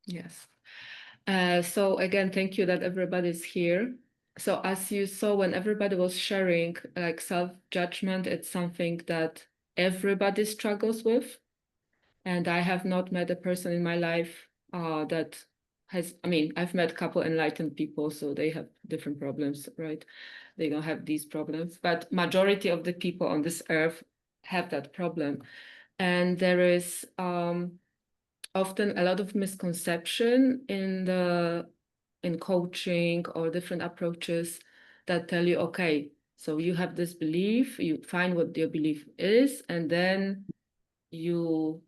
Yes. So again, thank you that everybody's here. So as you saw when everybody was sharing, like self-judgment, it's something that everybody struggles with. And I have not met a person in my life that has, I mean, I've met a couple enlightened people, so they have different problems, right? They don't have these problems, but majority of the people on this earth have that problem. And there is often a lot of misconception in coaching or different approaches that tell you, okay, so you have this belief, you find what your belief is, and then you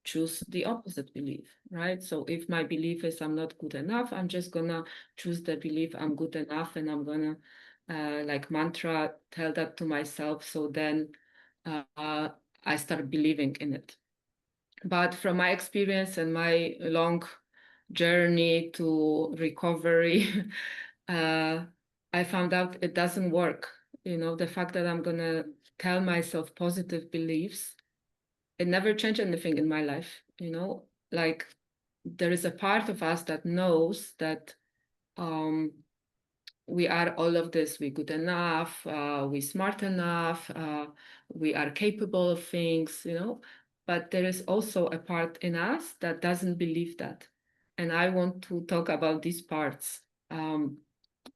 choose the opposite belief, right? So if my belief is I'm not good enough, I'm just gonna choose the belief I'm good enough, and I'm gonna like mantra tell that to myself. So then uh, I start believing in it. But from my experience and my long journey to recovery, uh, I found out it doesn't work. You know, the fact that I'm gonna tell myself positive beliefs, it never changed anything in my life. You know, like there is a part of us that knows that um, we are all of this. We good enough. We smart enough. We are capable of things. You know, but there is also a part in us that doesn't believe that, and I want to talk about these parts. Um,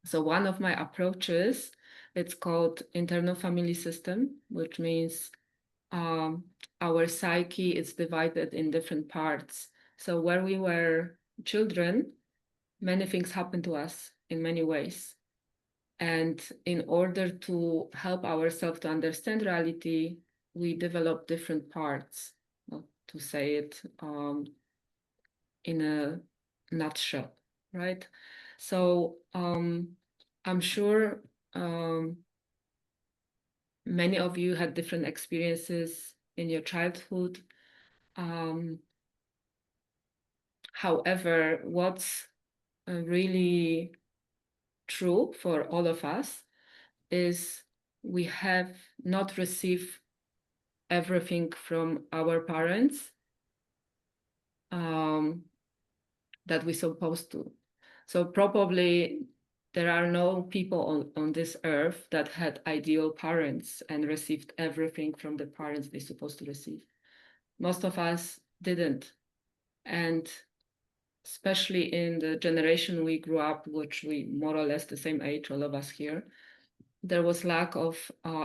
so one of my approaches, it's called internal family system, which means um, our psyche is divided in different parts. So where we were children, many things happened to us in many ways. And in order to help ourselves to understand reality, we develop different parts, to say it in a nutshell, right? So I'm sure many of you had different experiences in your childhood. Um, However, what's really true for all of us is we have not received everything from our parents um, that we're supposed to. So probably there are no people on this earth that had ideal parents and received everything from the parents they're supposed to receive. Most of us didn't. And especially in the generation we grew up, which we more or less the same age, all of us here, there was lack of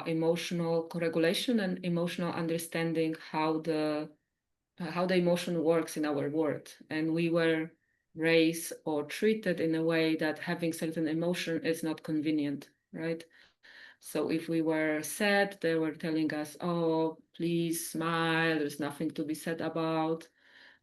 emotional co-regulation and emotional understanding how the emotion works in our world. And we were raised or treated in a way that having certain emotion is not convenient, right? So if we were sad, they were telling us, oh, please smile, there's nothing to be sad about.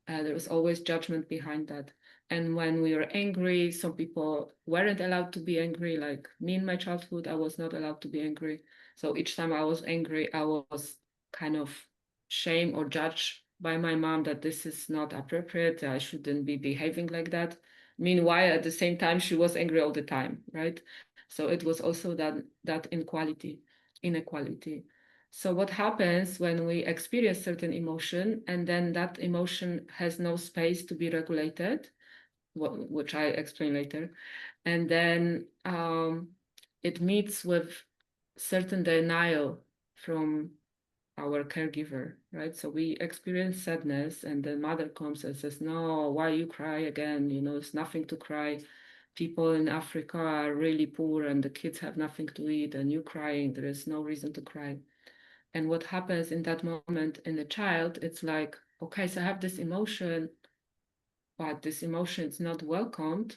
There was always judgment behind that. And when we were angry, some people weren't allowed to be angry. Like me in my childhood, I was not allowed to be angry. So each time I was angry, I was kind of shamed or judged by my mom that this is not appropriate. I shouldn't be behaving like that. Meanwhile, at the same time, she was angry all the time, right? So it was also that inequality. So what happens when we experience certain emotion and then that emotion has no space to be regulated, which I explain later, and then it meets with certain denial from our caregiver, right? So we experience sadness and the mother comes and says, no, why you cry again? You know, it's nothing to cry. People in Africa are really poor and the kids have nothing to eat and you crying, there is no reason to cry. And what happens in that moment in the child, it's like, okay, so I have this emotion, but this emotion is not welcomed.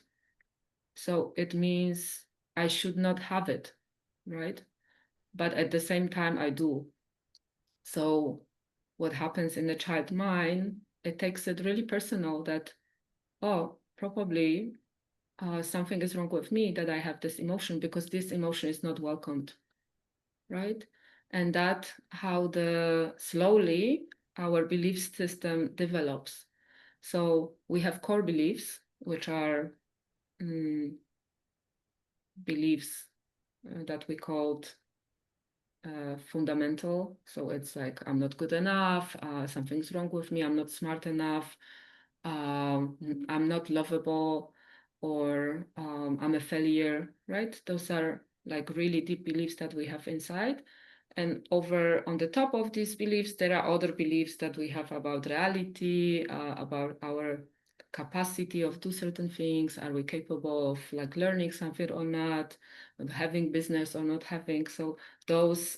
So it means I should not have it, right? But at the same time, I do. So what happens in the child mind, it takes it really personal that, oh, probably something is wrong with me that I have this emotion because this emotion is not welcomed, right? And that how the slowly our belief system develops. So we have core beliefs, which are mm, beliefs that we called fundamental. So it's like I'm not good enough, something's wrong with me, I'm not smart enough, I'm not lovable, or I'm a failure, right? Those are like really deep beliefs that we have inside. And over on the top of these beliefs, there are other beliefs that we have about reality, about our capacity of do certain things. Are we capable of like learning something or not, of having business or not having? So those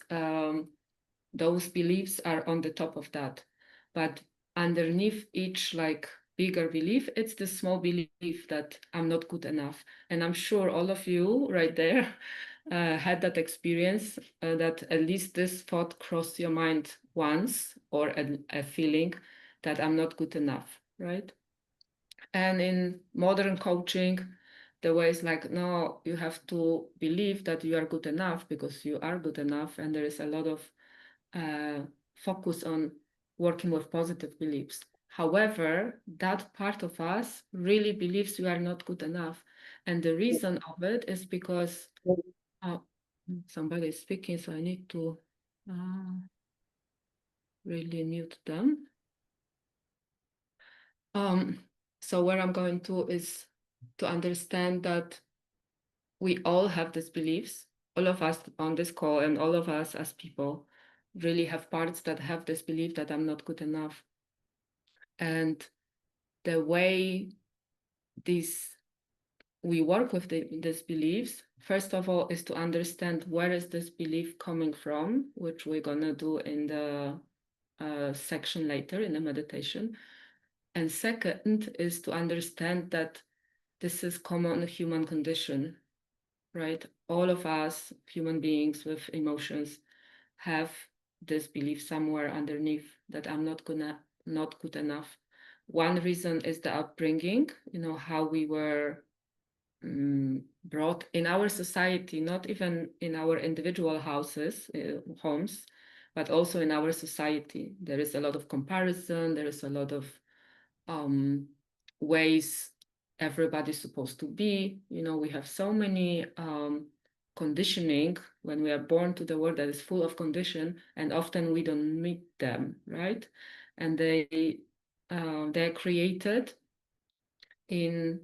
beliefs are on the top of that. But underneath each like bigger belief, it's the small belief that I'm not good enough. And I'm sure all of you right there had that experience, that at least this thought crossed your mind once, or a feeling that I'm not good enough, right? And in modern coaching, the way is like, no, you have to believe that you are good enough because you are good enough. And there is a lot of uh, focus on working with positive beliefs. However, that part of us really believes we are not good enough. And the reason of it is because uh, somebody is speaking, so I need to really mute them. Um, so where I'm going to is to understand that we all have these beliefs. All of us on this call and all of us as people really have parts that have this belief that I'm not good enough. And the way these we work with these beliefs, first of all, is to understand where is this belief coming from, which we're gonna do in the section later in the meditation. And second is to understand that this is common human condition, right? All of us, human beings with emotions, have this belief somewhere underneath that I'm not good enough. One reason is the upbringing, how we were brought in our society, not even in our individual homes, but also in our society. There is a lot of comparison, there is a lot of ways everybody's supposed to be. We have so many conditioning when we are born to the world that is full of condition, and often we don't meet them, right? And they're created in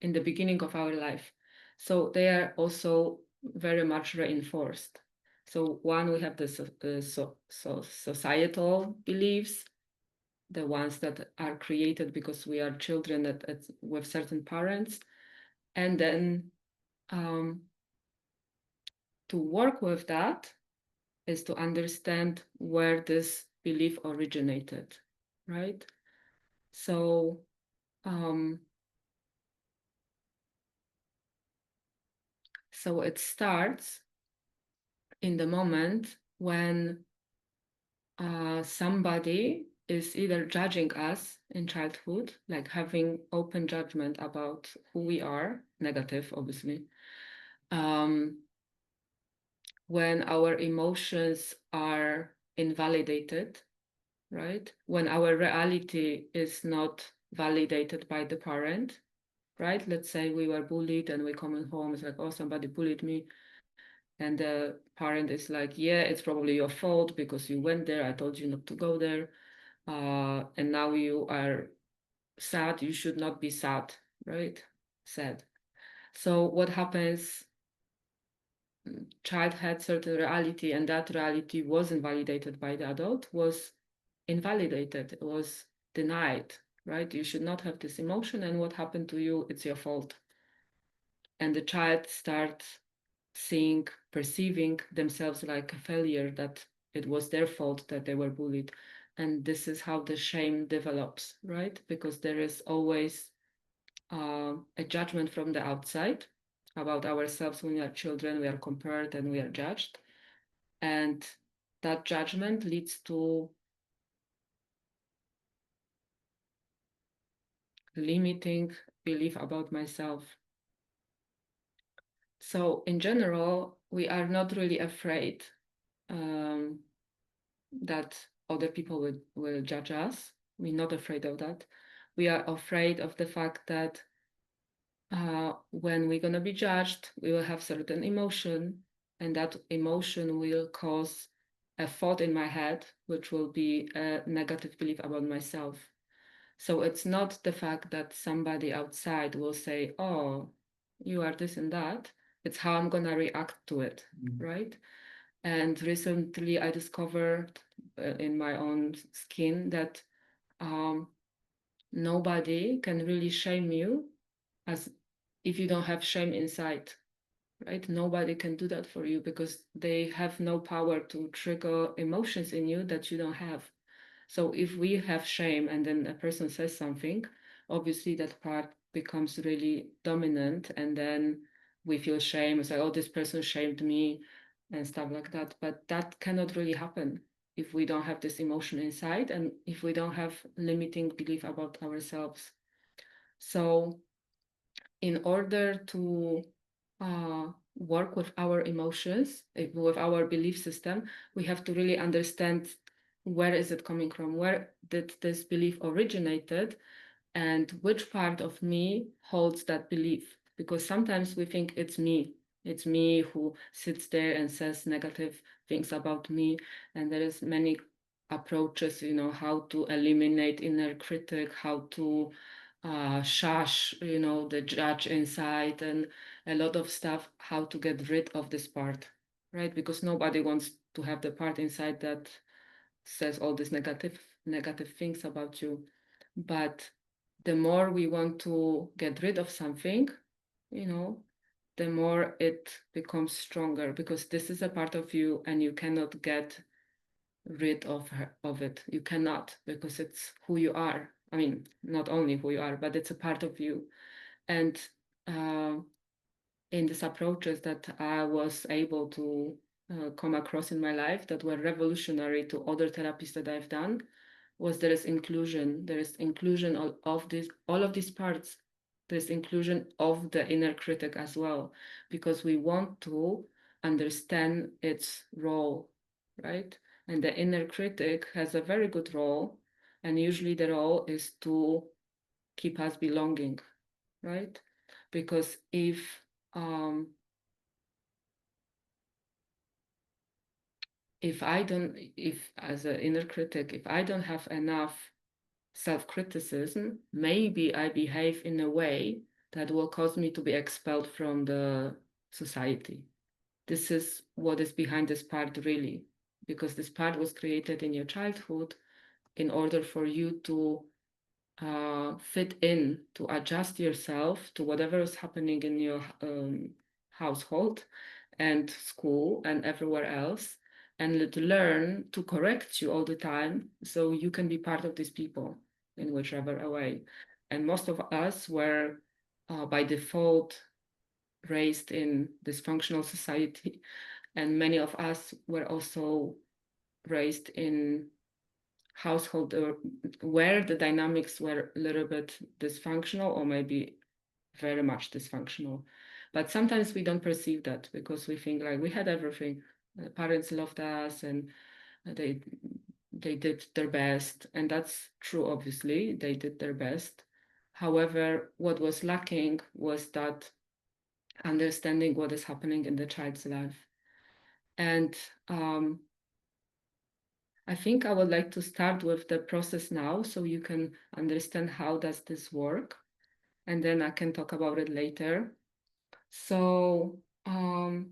the beginning of our life. So they are also very much reinforced. So one, we have the societal beliefs, the ones that are created because we are children with certain parents. And then to work with that is to understand where this belief originated, right? So it starts in the moment when somebody is either judging us in childhood, like having open judgment about who we are, negative, obviously, when our emotions are invalidated, right? When our reality is not validated by the parent, right? Let's say we were bullied and we coming home, it's like, oh, somebody bullied me. And the parent is like, yeah, it's probably your fault because you went there. I told you not to go there. And now you are sad. You should not be sad, right? Sad. So what happens? Child had certain reality, and that reality wasn't validated by the adult, was invalidated, it was denied, right? You should not have this emotion, and what happened to you, it's your fault. And the child starts perceiving themselves like a failure, that it was their fault that they were bullied. And this is how the shame develops, right? Because there is always a judgment from the outside about ourselves. When we are children, we are compared and we are judged. And that judgment leads to limiting belief about myself. So in general, we are not really afraid that other people will judge us. We're not afraid of that. We are afraid of the fact that when we're going to be judged, we will have certain emotion, and that emotion will cause a thought in my head, which will be a negative belief about myself. So it's not the fact that somebody outside will say, oh, you are this and that. It's how I'm gonna react to it, right? And recently I discovered in my own skin that um, nobody can really shame you as if you don't have shame inside, right? Nobody can do that for you because they have no power to trigger emotions in you that you don't have. So if we have shame and then a person says something, obviously that part becomes really dominant, and then we feel shame. It's like, oh, this person shamed me and stuff like that. But that cannot really happen if we don't have this emotion inside and if we don't have limiting belief about ourselves. So in order to work with our emotions, with our belief system, we have to really understand where is it coming from, where did this belief originated, and which part of me holds that belief. Because sometimes we think it's me who sits there and says negative things about me, and there is many approaches, how to eliminate inner critic, how to shush, the judge inside, and a lot of stuff, how to get rid of this part, right? Because nobody wants to have the part inside that says all these negative things about you. But the more we want to get rid of something, you know, the more it becomes stronger, because this is a part of you and you cannot get rid of it. You cannot, because it's who you are. I mean, not only who you are, but it's a part of you. And uh, in these approaches that I was able to come across in my life that were revolutionary to other therapies that I've done, was there is inclusion. There is inclusion of this, all of these parts. There's inclusion of the inner critic as well, because we want to understand its role, right? And the inner critic has a very good role, and usually the role is to keep us belonging, right? Because um, if as an inner critic, if I don't have enough self-criticism, maybe I behave in a way that will cause me to be expelled from the society. This is what is behind this part, really, because this part was created in your childhood in order for you to fit in, to adjust yourself to whatever is happening in your household and school and everywhere else, and to learn to correct you all the time so you can be part of these people in whichever way. And most of us were by default raised in dysfunctional society, and many of us were also raised in household where the dynamics were a little bit dysfunctional or maybe very much dysfunctional. But sometimes we don't perceive that because we think like we had everything. Parents loved us and they they did their best, and that's true. Obviously, they did their best. However, what was lacking was that understanding what is happening in the child's life. And I think I would like to start with the process now so you can understand how does this work, and then I can talk about it later. So I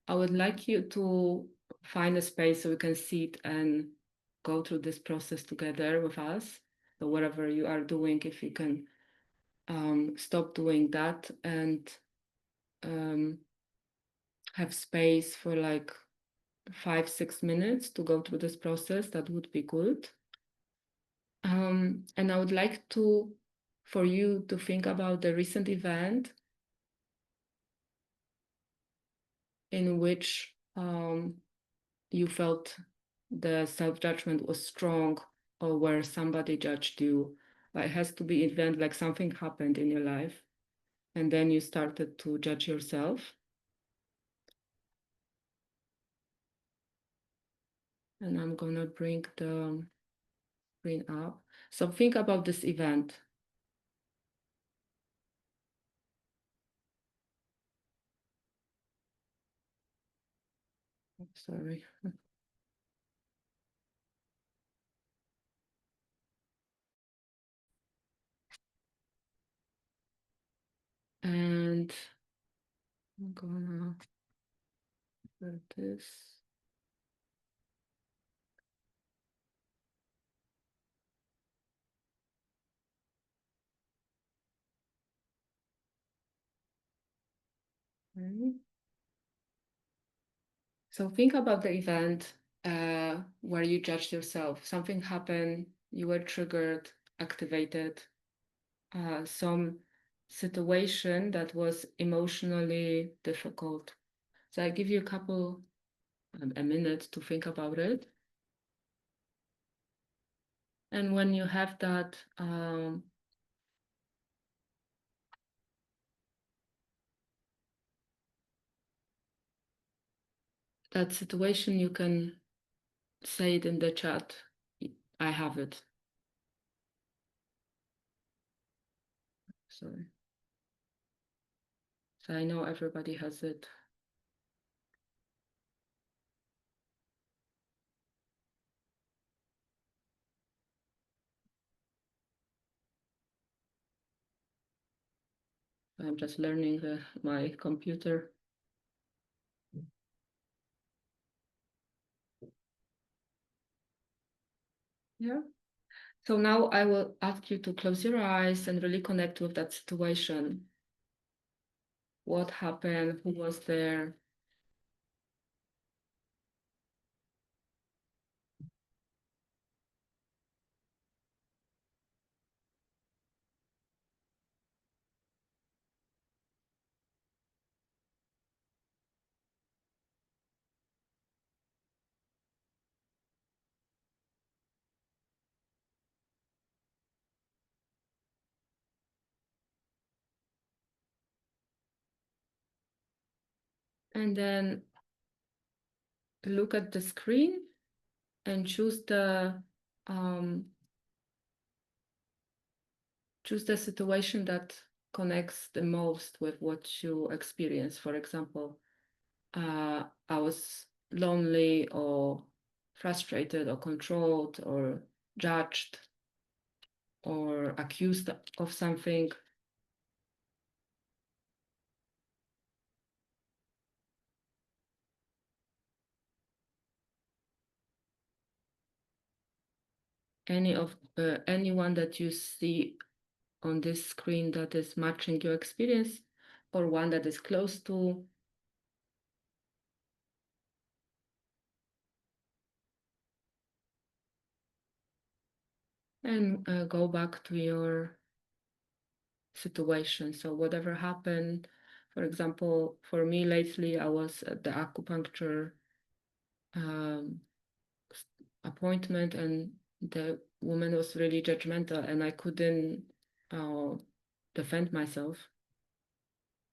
would like you to find a space so we can sit and go through this process together with us. So whatever you are doing, if you can stop doing that and um, have space for like 5-6 minutes to go through this process, that would be good. And I would like for you to think about the recent event in which you felt the self-judgment was strong, or where somebody judged you. It has to be an event like something happened in your life and then you started to judge yourself. And I'm gonna bring the screen up. So think about this event. Sorry. I'm gonna put this. Okay. So think about the event where you judged yourself. Something happened, you were triggered, activated, some situation that was emotionally difficult. So I give you a minute to think about it. And when you have that situation, you can say it in the chat. I have it. Sorry. So I know everybody has it. I'm just learning my computer. Yeah. So now I will ask you to close your eyes and really connect with that situation. What happened? Who was there? And then look at the screen and um, choose the situation that connects the most with what you experience. For example, I was lonely or frustrated or controlled or judged or accused of something. Anyone that you see on this screen that is matching your experience, or one that is close to. And go back to your situation. So whatever happened, for example, for me lately, I was at the acupuncture um, appointment, and the woman was really judgmental, and I couldn't uh, defend myself.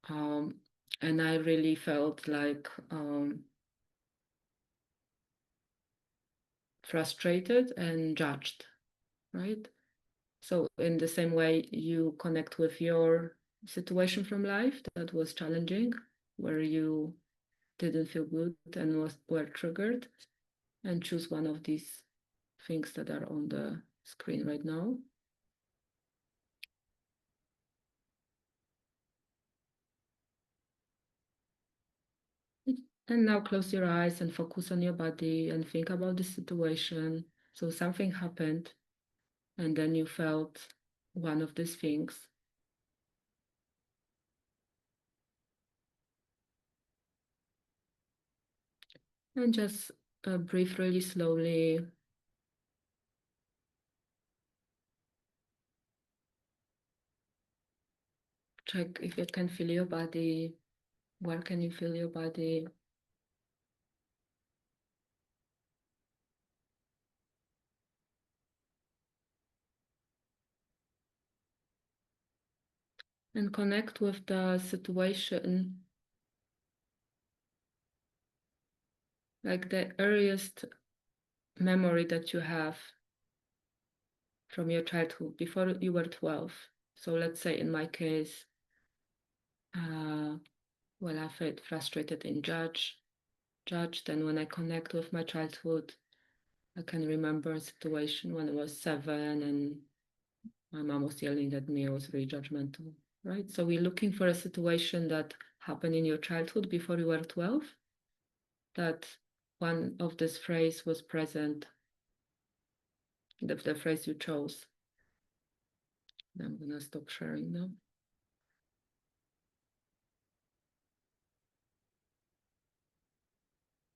And I really felt like frustrated and judged, right? So in the same way, you connect with your situation from life that was challenging, where you didn't feel good and were triggered, and choose one of these things that are on the screen right now. And now close your eyes and focus on your body and think about the situation. So something happened, and then you felt one of these things. And just breathe really slowly. Check if you can feel your body. Where can you feel your body? And connect with the situation, like the earliest memory that you have from your childhood before you were 12. So let's say in my case, well, I felt frustrated and judged. And when I connect with my childhood, I can remember a situation when I was 7 and my mom was yelling at me. I was very judgmental. right? So we're looking for a situation that happened in your childhood before you were 12, that one of this phrase was present, the phrase you chose. I'm gonna stop sharing now.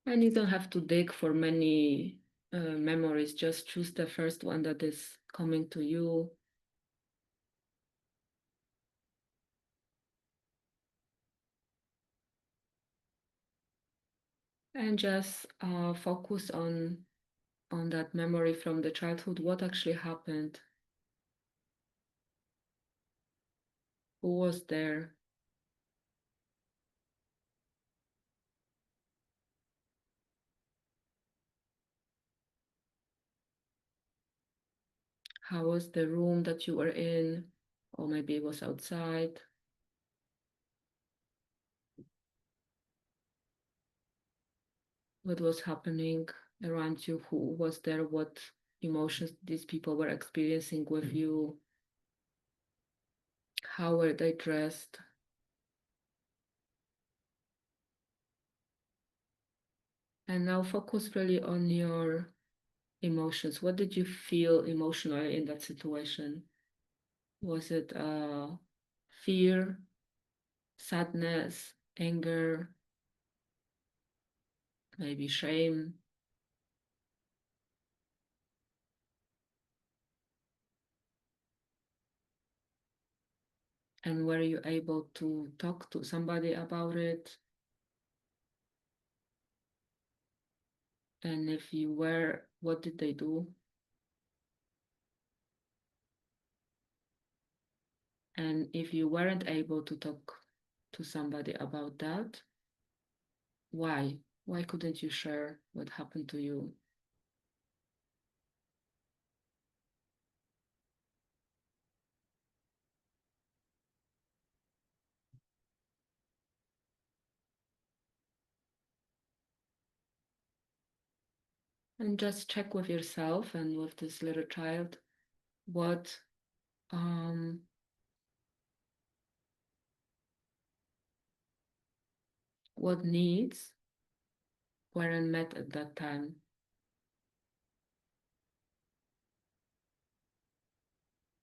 And you don't have to dig for many memories, just choose the first one that is coming to you. And just focus on that memory from the childhood, what actually happened, who was there, how was the room that you were in, or maybe it was outside. What was happening around you, who was there, what emotions these people were experiencing with you, how were they dressed. And now focus really on your emotions. What did you feel emotionally in that situation? Was it fear, sadness, anger, maybe shame? And were you able to talk to somebody about it? And if you were, what did they do? And if you weren't able to talk to somebody about that, why? Why couldn't you share what happened to you? And just check with yourself and with this little child what um, what needs weren't met at that time.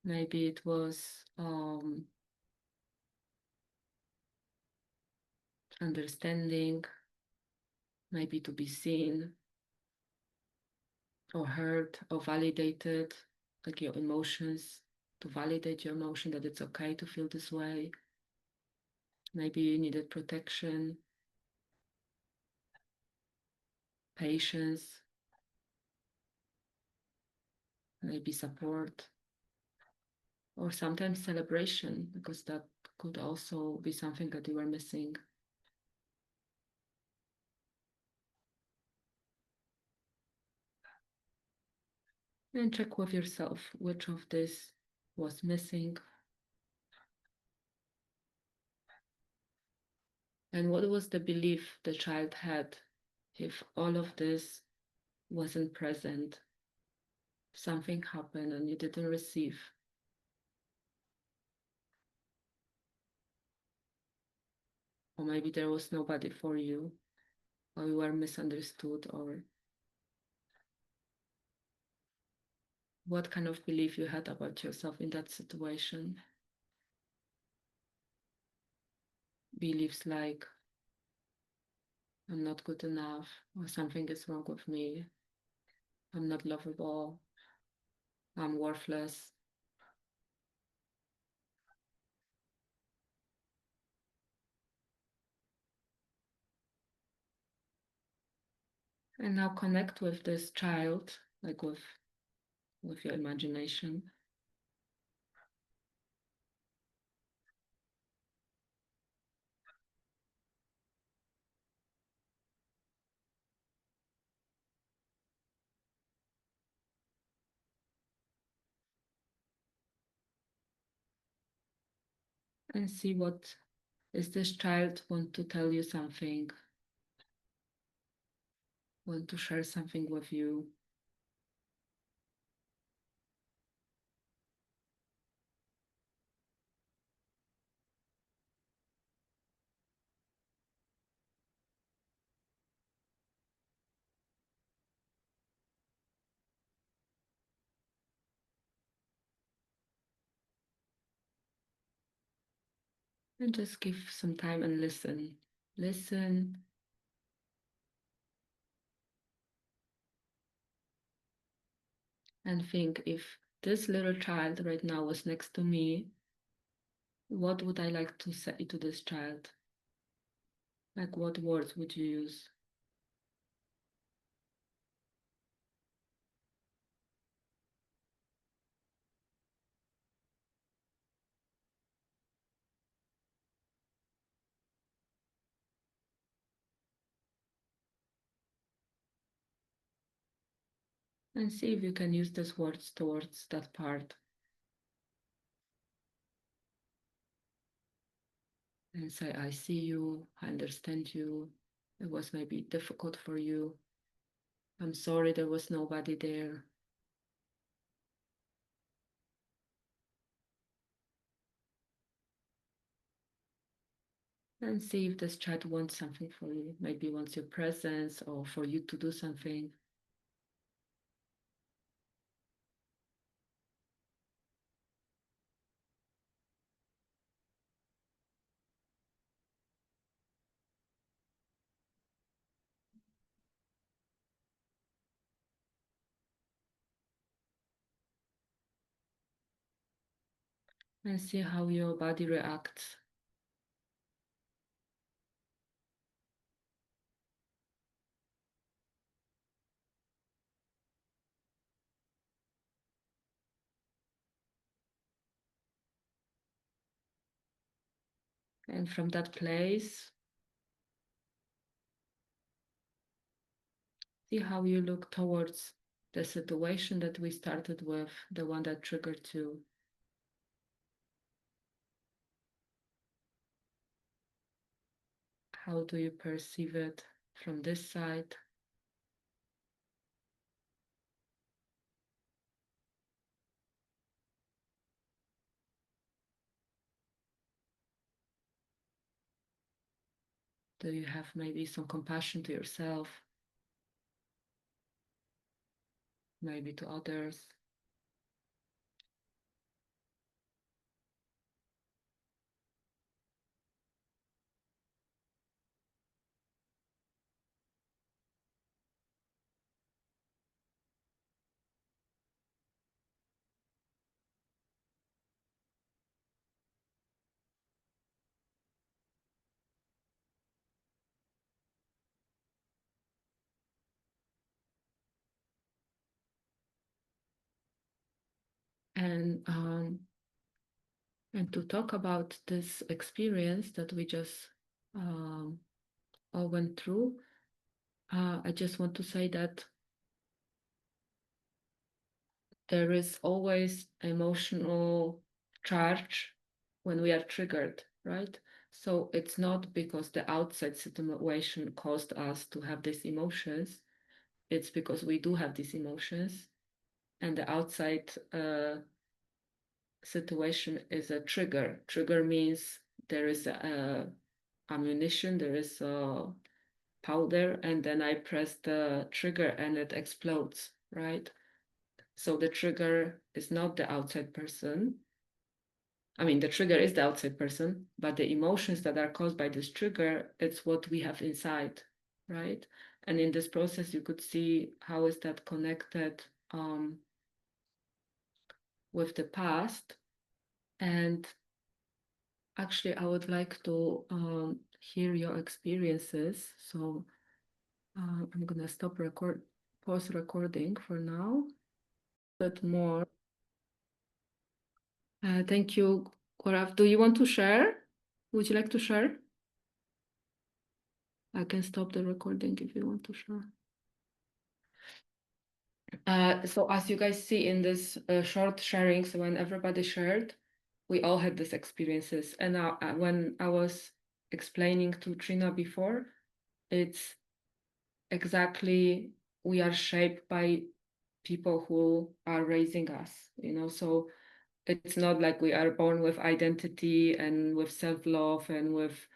Maybe it was understanding, maybe to be seen or heard or validated, like your emotions, to validate your emotion that it's okay to feel this way. Maybe you needed protection, patience, maybe support, or sometimes celebration, because that could also be something that you were missing. And check with yourself which of this was missing and what was the belief the child had if all of this wasn't present. Something happened and you didn't receive. Or maybe there was nobody for you, or you were misunderstood, or what kind of belief you had about yourself in that situation. Beliefs like, I'm not good enough, or something is wrong with me, I'm not lovable, I'm worthless. And now connect with this child, like with your imagination. And see what is this child want to tell you something, want to share something with you. And just give some time and listen. Listen. And think, if this little child right now was next to me, what would I like to say to this child? Like, what words would you use? And see if you can use these words towards that part. And say, I see you, I understand you. It was maybe difficult for you. I'm sorry there was nobody there. And see if this child wants something from you. Maybe wants your presence or for you to do something. And see how your body reacts. And from that place, see how you look towards the situation that we started with, the one that triggered you. How do you perceive it from this side? Do you have maybe some compassion to yourself, maybe to others? And to talk about this experience that we just um, all went through, I just want to say that there is always emotional charge when we are triggered, right? So it's not because the outside situation caused us to have these emotions, it's because we do have these emotions, and the outside situation is a trigger. Trigger means there is a ammunition, there is a powder, and then I press the trigger and it explodes, right? So the trigger is not the outside person. I mean, the trigger is the outside person, but the emotions that are caused by this trigger, it's what we have inside, right? And in this process, you could see how is that connected with the past. And actually, I would like to hear your experiences. So I'm gonna pause recording for now. But more. Thank you, Gaurav. Do you want to share? Would you like to share? I can stop the recording if you want to share. So as you guys see in this short sharing, so when everybody shared, we all had these experiences. And when I was explaining to Trina before, it's exactly we are shaped by people who are raising us, so it's not like we are born with identity and with self-love and with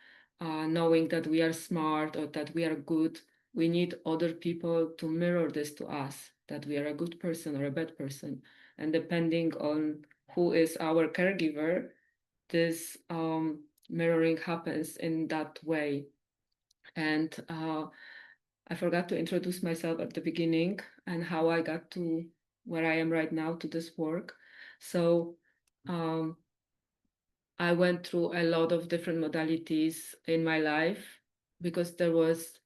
knowing that we are smart or that we are good. We need other people to mirror this to us, that we are a good person or a bad person. And depending on who is our caregiver, this mirroring happens in that way. And I forgot to introduce myself at the beginning and how I got to where I am right now to this work. So um, I went through a lot of different modalities in my life because there was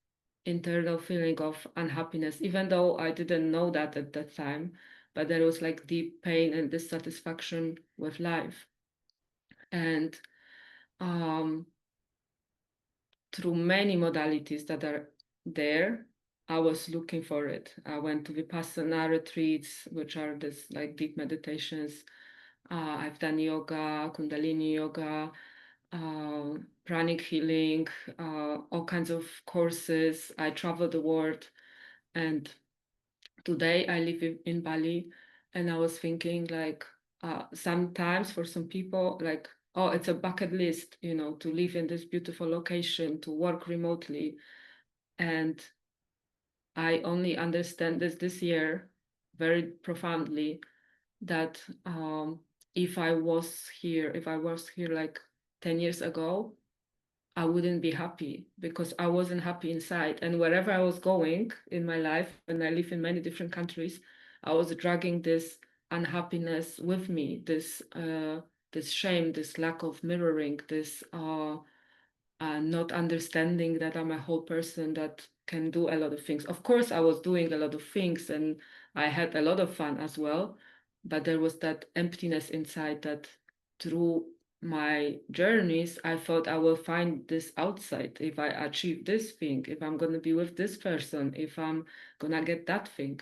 internal feeling of unhappiness, even though I didn't know that at that time, but there was like deep pain and dissatisfaction with life. And um, through many modalities that are there, I was looking for it. I went to Vipassana retreats, which are this like deep meditations. I've done yoga, Kundalini yoga, pranic healing, all kinds of courses. I traveled the world, and today I live in Bali, and I was thinking like sometimes for some people like, oh, it's a bucket list, you know, to live in this beautiful location, to work remotely, and I only understand this year very profoundly that if I was here like 10 years ago, I wouldn't be happy because I wasn't happy inside. And wherever I was going in my life, and I live in many different countries, I was dragging this unhappiness with me, this shame, this lack of mirroring, this not understanding that I'm a whole person that can do a lot of things. Of course, I was doing a lot of things and I had a lot of fun as well, but there was that emptiness inside that through my journeys, I thought I will find this outside if I achieve this thing, if I'm going to be with this person, if I'm going to get that thing.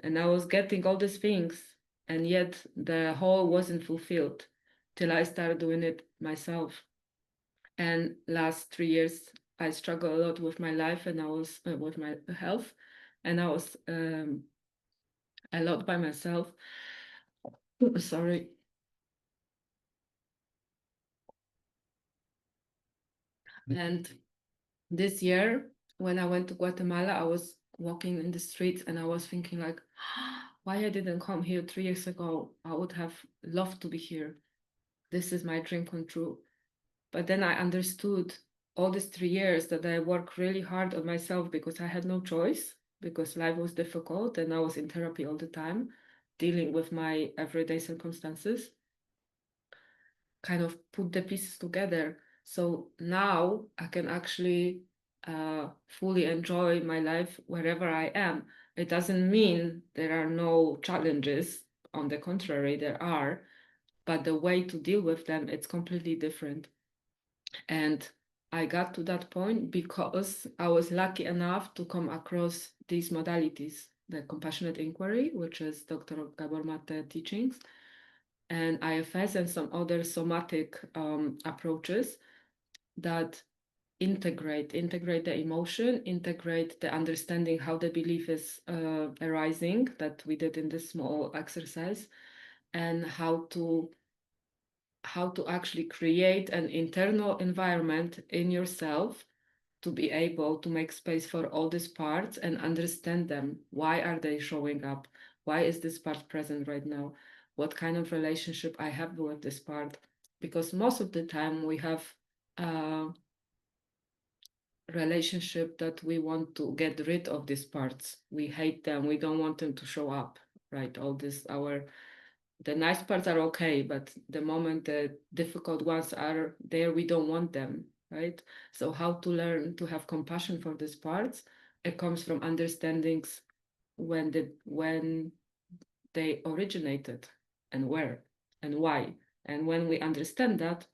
And I was getting all these things, and yet the whole wasn't fulfilled till I started doing it myself. And last 3 years, I struggled a lot with my life and I was with my health, and I was a lot by myself. Sorry. And this year, when I went to Guatemala, I was walking in the streets and I was thinking like, why I didn't come here 3 years ago? I would have loved to be here. This is my dream come true. But then I understood all these 3 years that I worked really hard on myself because I had no choice, because life was difficult and I was in therapy all the time, dealing with my everyday circumstances, kind of put the pieces together. So now I can actually fully enjoy my life wherever I am. It doesn't mean there are no challenges. On the contrary, there are, but the way to deal with them, it's completely different. And I got to that point because I was lucky enough to come across these modalities, the compassionate inquiry, which is Dr. Gabor Mate teachings, and IFS and some other somatic approaches that integrate the emotion, integrate the understanding how the belief is arising that we did in this small exercise, and how to actually create an internal environment in yourself to be able to make space for all these parts and understand them. Why are they showing up? Why is this part present right now? What kind of relationship I have with this part? Because most of the time we have a relationship that we want to get rid of these parts. We hate them. We don't want them to show up, right? All this, the nice parts are okay, but the moment the difficult ones are there, we don't want them, right? So how to learn to have compassion for these parts? It comes from understandings when they originated and where and why. And when we understand that,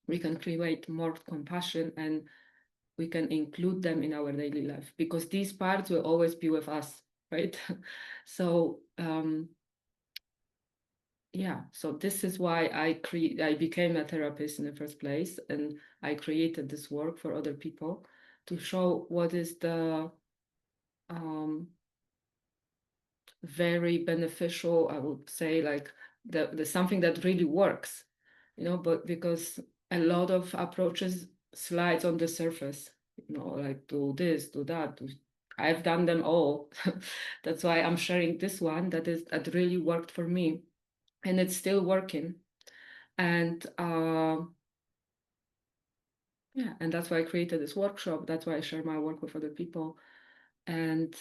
we can create more compassion and we can include them in our daily life because these parts will always be with us, right? So yeah, so this is why I became a therapist in the first place, and I created this work for other people to show what is the um, very beneficial, I would say, like the something that really works, but because a lot of approaches slides on the surface, like do this, do that. I've done them all. That's why I'm sharing this one that really worked for me, and it's still working. And yeah, and that's why I created this workshop. That's why I share my work with other people. And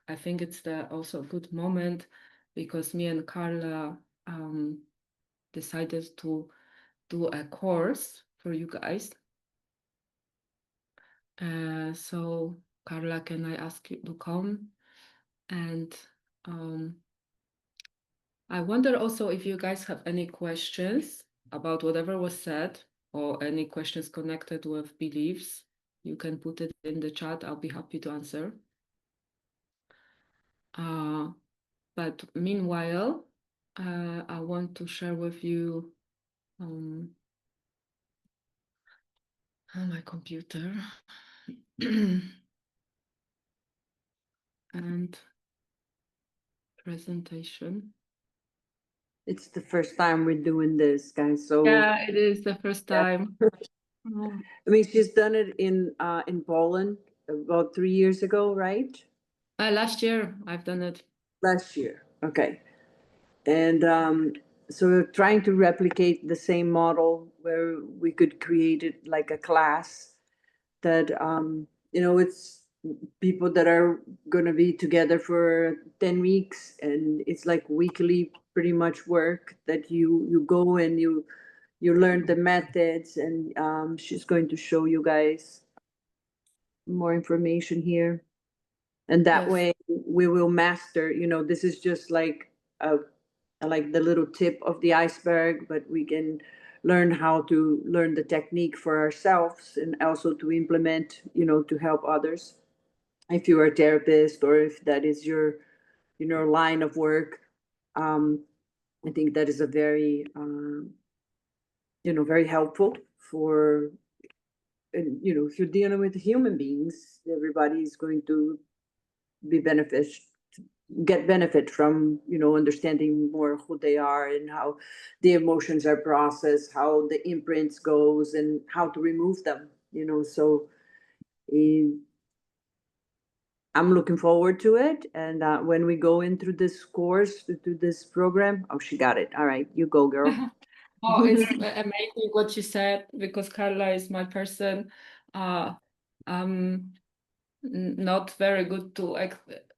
I think it's also a good moment because me and Carla decided to do a course for you guys. So Carla, can I ask you to come? And I wonder also if you guys have any questions about whatever was said or any questions connected with beliefs. You can put it in the chat. I'll be happy to answer. But meanwhile, I want to share with you my computer and presentation. It's the first time we're doing this, guys. So Yeah, it is the first time. I mean, she's done it in Poland about 3 years ago, right? Last year I've done it. Last year. Okay. And so we're trying to replicate the same model where we could create it like a class that it's people that are going to be together for 10 weeks, and it's like weekly pretty much work that you go and you learn the methods, and she's going to show you guys more information here, and that Yes. way we will master. This is just a like the little tip of the iceberg, but we can learn how to learn the technique for ourselves and also to implement, to help others. If you are a therapist or if that is your, line of work, um, I think that is a very, very helpful for, and, if you're dealing with human beings, everybody is going to be get benefit from understanding more who they are and how the emotions are processed, how the imprints goes, and how to remove them. So eh, I'm looking forward to it. And when we go into this course, to this program, oh, she got it. All right, you go, girl. Oh, it's amazing what you said because Carla is my person. I'm not very good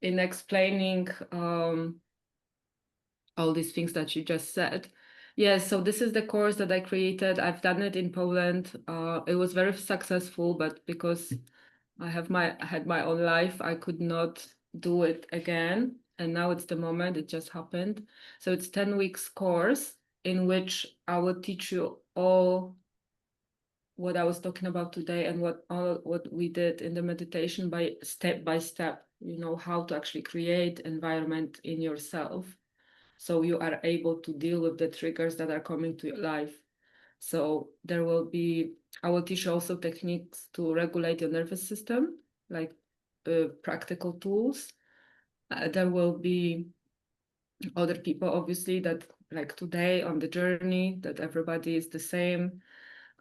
in explaining all these things that you just said. Yes, so this is the course that I created. I've done it in Poland. It was very successful, but because I had my own life, I could not do it again. And now it's the moment, it just happened. So it's 10 weeks course in which I will teach you all what I was talking about today and what we did in the meditation by step, how to actually create environment in yourself so you are able to deal with the triggers that are coming to your life. So I will teach you also techniques to regulate your nervous system, like practical tools. There will be other people, obviously, that like today on the journey, that everybody is the same.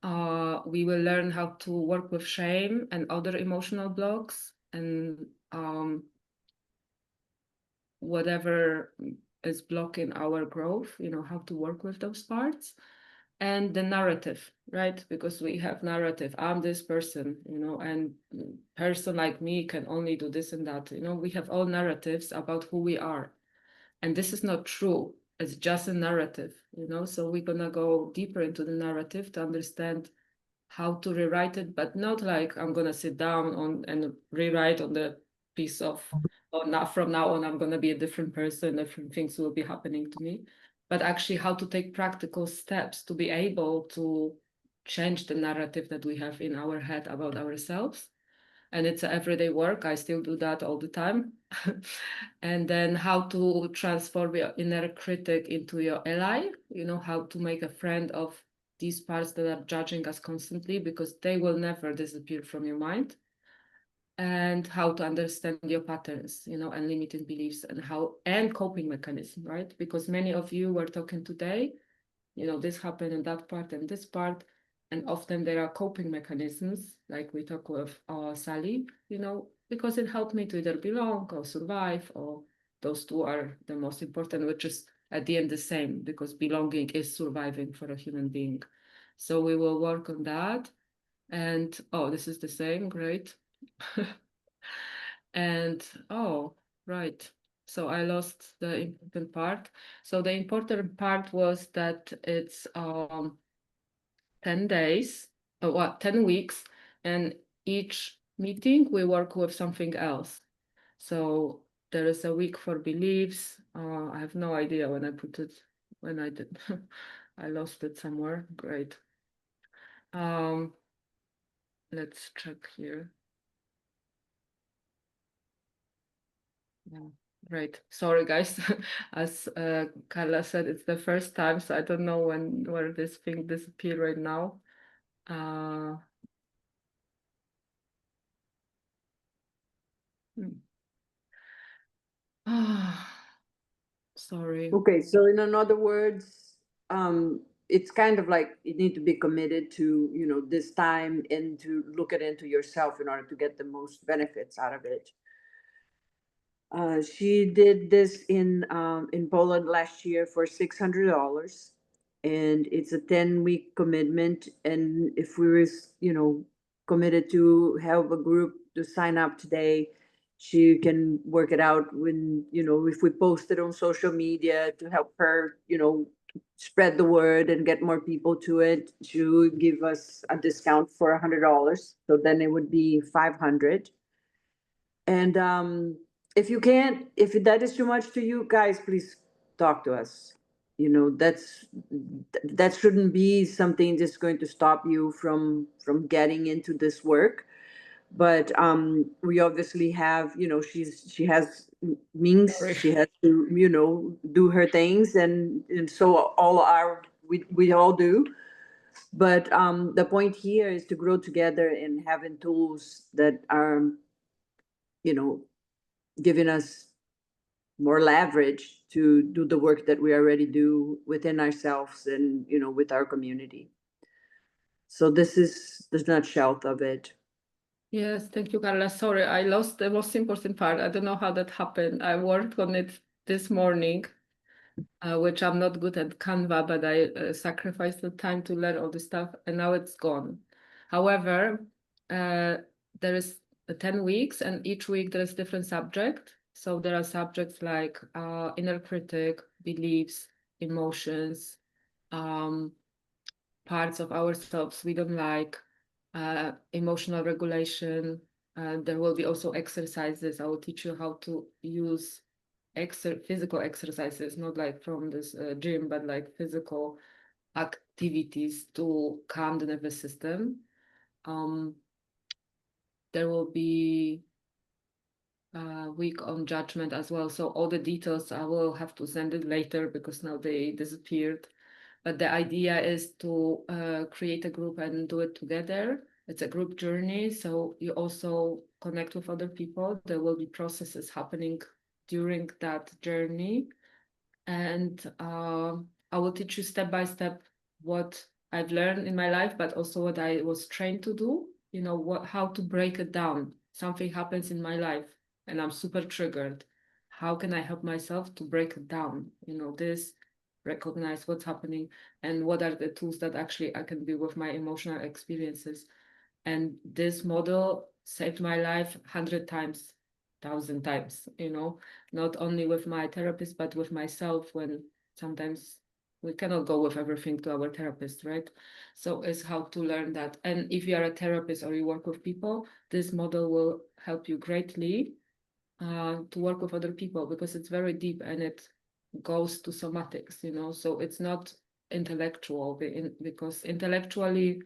We will learn how to work with shame and other emotional blocks and whatever is blocking our growth, how to work with those parts. And the narrative, right? Because we have narrative. I'm this person, and person like me can only do this and that. We have all narratives about who we are. And this is not true. It's just a narrative, So we're gonna go deeper into the narrative to understand how to rewrite it, but not like I'm gonna sit down on and rewrite on the piece of, or not from now on, I'm gonna be a different person, different things will be happening to me, but actually how to take practical steps to be able to change the narrative that we have in our head about ourselves. And it's everyday work. I still do that all the time. And then how to transform your inner critic into your ally, how to make a friend of these parts that are judging us constantly because they will never disappear from your mind. And how to understand your patterns, and limiting beliefs and coping mechanism, right? Because many of you were talking today, this happened in that part and this part. And often there are coping mechanisms, like we talk with Sally, because it helped me to either belong or survive, or those two are the most important, which is at the end the same, because belonging is surviving for a human being. So we will work on that. And oh, this is the same, great. And oh, right. So I lost the important part. So the important part was that it's 10 days, what, 10 weeks, and each meeting we work with something else. So there is a week for beliefs. I have no idea when I put it, when I did. I lost it somewhere. Great. Let's check here. Yeah, great. Sorry, guys. As Carla said, it's the first time, so I don't know where this thing disappeared right now. Hmm. Sorry. Okay, so in other words, it's kind of like you need to be committed to, you know, this time and to look it into yourself in order to get the most benefits out of it. She did this in Poland last year for $600, and it's a 10-week commitment. And if we were, you know, committed to help a group to sign up today, she can work it out when, you know, if we post it on social media to help her, you know, spread the word and get more people to it. She would give us a discount for $100, so then it would be 500. And if you can't, if that is too much to you guys, please talk to us. You know, that shouldn't be something that's going to stop you from getting into this work. But we obviously have, you know, she has means, Sorry. she has to, you know, do her things, and so all our we all do. But the point here is to grow together and having tools that are, you know, giving us more leverage to do the work that we already do within ourselves and, you know, with our community. So this is the nutshell of it. Yes, thank you, Carla. Sorry, I lost the most important part. I don't know how that happened. I worked on it this morning, which I'm not good at Canva, but I sacrificed the time to learn all this stuff, and now it's gone. However, there is 10 weeks, and each week there is different subject. So there are subjects like inner critic, beliefs, emotions, um, parts of ourselves we don't like, emotional regulation. There will be also exercises. I will teach you how to use physical exercises, not like from this gym, but like physical activities to calm the nervous system. Um, there will be a week on judgment as well. So all the details I will have to send it later because now they disappeared. But the idea is to create a group and do it together. It's a group journey, so you also connect with other people. There will be processes happening during that journey. And I will teach you step by step what I've learned in my life, but also what I was trained to do, you know, how to break it down. Something happens in my life and I'm super triggered. How can I help myself to break it down? You know, this, recognize what's happening and what are the tools that actually I can do with my emotional experiences. And this model saved my life 100 times, 1,000 times, you know, not only with my therapist, but with myself when sometimes we cannot go with everything to our therapist, right? So it's how to learn that. And if you are a therapist or you work with people, this model will help you greatly to work with other people because it's very deep and it goes to somatics, you know, so it's not intellectual because intellectually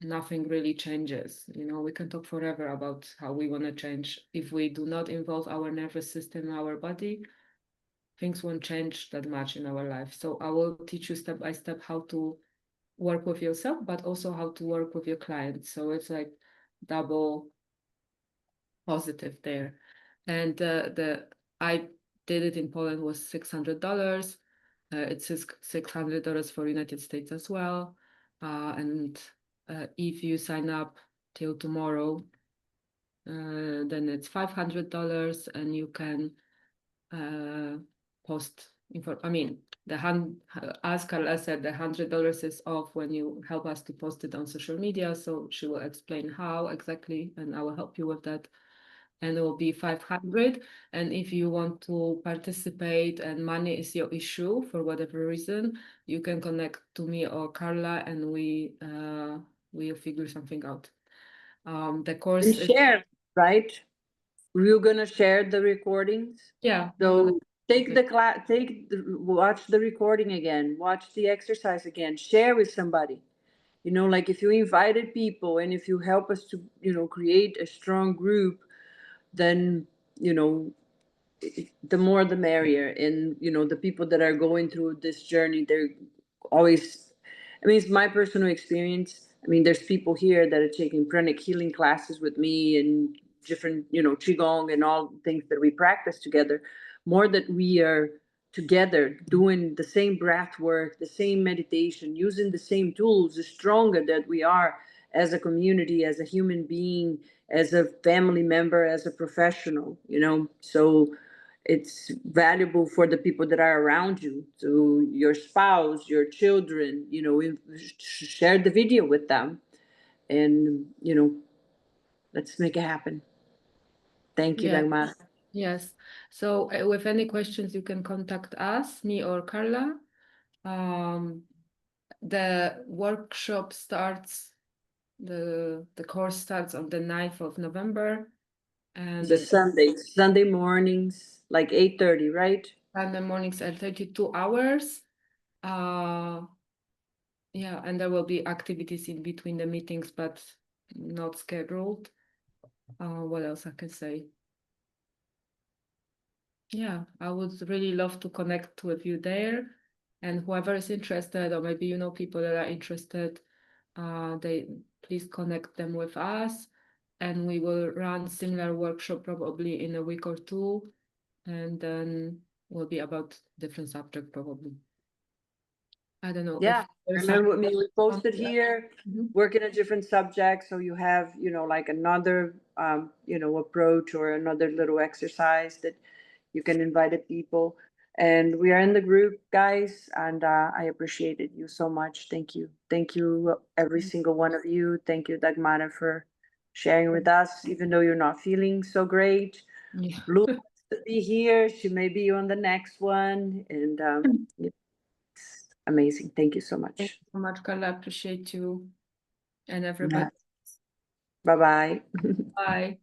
nothing really changes. You know, we can talk forever about how we want to change. If we do not involve our nervous system, our body, things won't change that much in our life. So I will teach you step by step how to work with yourself, but also how to work with your clients. So it's like double positive there. And I did it in Poland was $600. It's $600 for United States as well. And if you sign up till tomorrow, then it's $500 and you can post I mean, as Carla said, the $100 is off when you help us to post it on social media. So she will explain how exactly, and I will help you with that. And it will be 500. And if you want to participate and money is your issue for whatever reason, you can connect to me or Carla, and we'll figure something out. The course And is, share, right? We're gonna share the recordings. yeah, So take the class, watch the recording again, watch the exercise again, share with somebody. You know, like if you invited people and if you help us to, create a strong group, then, you know, the more the merrier. And, the people that are going through this journey, they're always, I mean, it's my personal experience. I mean, there's people here that are taking pranic healing classes with me and different, qigong and all things that we practice together. More that we are together doing the same breath work, the same meditation, using the same tools, the stronger that we are as a community, as a human being, as a family member, as a professional, So it's valuable for the people that are around you, so your spouse, your children, share the video with them, and let's make it happen. Thank you, yeah, Dagmar. yes. So with any questions, you can contact us, me or Carla. The workshop starts, the course starts on the 9th of November, and It's a Sunday mornings, like 8:30, right? Sunday mornings at 32 hours. Yeah, and there will be activities in between the meetings, but not scheduled. What else I can say? Yeah, I would really love to connect with you there, and whoever is interested, or maybe you know people that are interested, they please connect them with us, and we will run similar workshop probably in a week or two, and then will be about different subject probably. I don't know if Yeah, there's remember with me, we posted something. here, Mhm. working a different subject, so you have, like another, approach or another little exercise that you can invite the people. And we are in the group, guys, and I appreciated you so much. Thank you. Thank you, every single one of you. Thank you, Dagmara, for sharing with us, even though you're not feeling so great. Yeah. Blue wants to be here. She may be on the next one. And it's amazing. Thank you so Thank much. you so much, Carla. Appreciate you and everybody. Yeah. Bye bye. Bye.